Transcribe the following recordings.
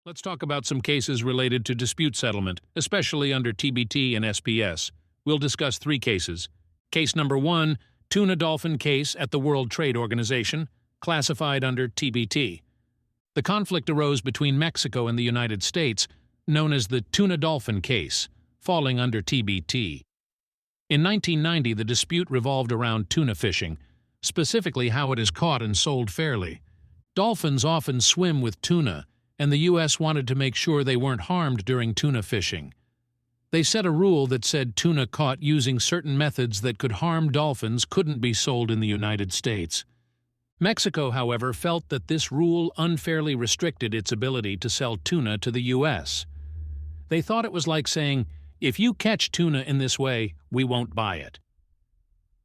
Let's talk about some cases related to dispute settlement, especially under TBT and SPS. We'll discuss 3 cases. Case number 1, tuna dolphin case at the World Trade Organization, classified under TBT. The conflict arose between Mexico and the United States, known as the tuna dolphin case, falling under TBT. In 1990, the dispute revolved around tuna fishing, specifically how it is caught and sold fairly. Dolphins often swim with tuna, and the U.S. wanted to make sure they weren't harmed during tuna fishing. They set a rule that said tuna caught using certain methods that could harm dolphins couldn't be sold in the United States. Mexico, however, felt that this rule unfairly restricted its ability to sell tuna to the U.S. They thought it was like saying, if you catch tuna in this way, we won't buy it.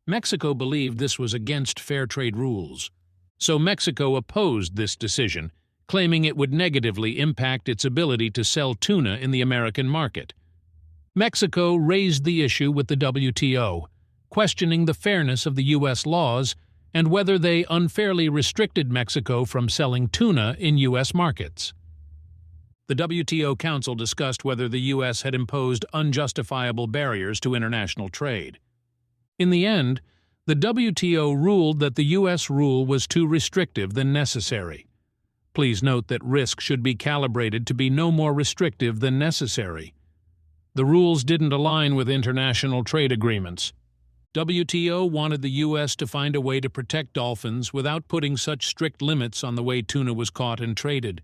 Mexico believed this was against fair trade rules, so Mexico opposed this decision, claiming it would negatively impact its ability to sell tuna in the American market. Mexico raised the issue with the WTO, questioning the fairness of the U.S. laws and whether they unfairly restricted Mexico from selling tuna in U.S. markets. The WTO Council discussed whether the U.S. had imposed unjustifiable barriers to international trade. In the end, the WTO ruled that the U.S. rule was too restrictive than necessary. Please note that risk should be calibrated to be no more restrictive than necessary. The rules didn't align with international trade agreements. WTO wanted the U.S. to find a way to protect dolphins without putting such strict limits on the way tuna was caught and traded.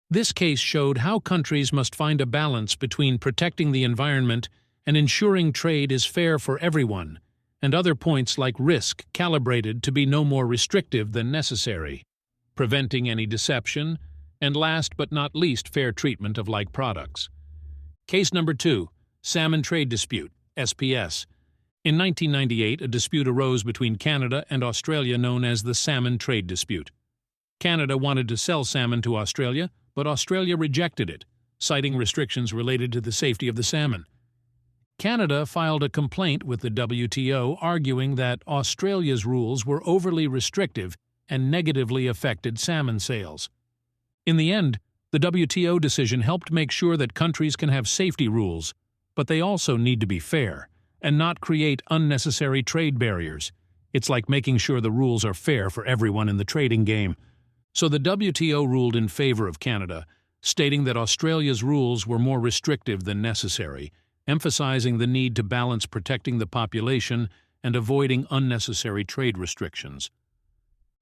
This case showed how countries must find a balance between protecting the environment and ensuring trade is fair for everyone, and other points like risk calibrated to be no more restrictive than necessary, preventing any deception, and last but not least, fair treatment of like products. Case number 2, Salmon Trade Dispute, SPS. In 1998, a dispute arose between Canada and Australia known as the Salmon Trade Dispute. Canada wanted to sell salmon to Australia, but Australia rejected it, citing restrictions related to the safety of the salmon. Canada filed a complaint with the WTO arguing that Australia's rules were overly restrictive and negatively affected salmon sales. In the end, the WTO decision helped make sure that countries can have safety rules, but they also need to be fair and not create unnecessary trade barriers. It's like making sure the rules are fair for everyone in the trading game. So the WTO ruled in favor of Canada, stating that Australia's rules were more restrictive than necessary, emphasizing the need to balance protecting the population and avoiding unnecessary trade restrictions.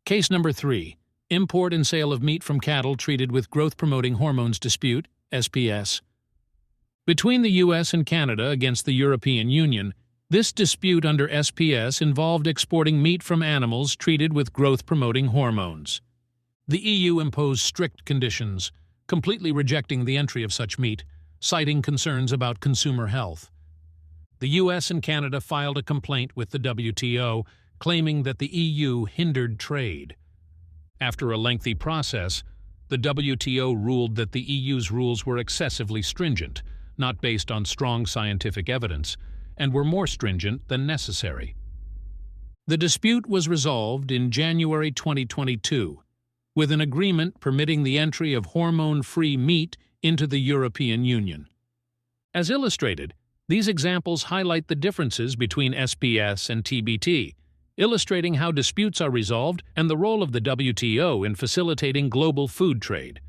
Case number 3, Import and Sale of Meat from Cattle Treated with Growth-Promoting Hormones Dispute, SPS. Between the U.S. and Canada against the European Union, this dispute under SPS involved exporting meat from animals treated with growth-promoting hormones. The EU imposed strict conditions, completely rejecting the entry of such meat, citing concerns about consumer health. The U.S. and Canada filed a complaint with the WTO, claiming that the EU hindered trade. After a lengthy process, the WTO ruled that the EU's rules were excessively stringent, not based on strong scientific evidence, and were more stringent than necessary. The dispute was resolved in January 2022, with an agreement permitting the entry of hormone-free meat into the European Union. As illustrated, these examples highlight the differences between SPS and TBT, illustrating how disputes are resolved and the role of the WTO in facilitating global food trade.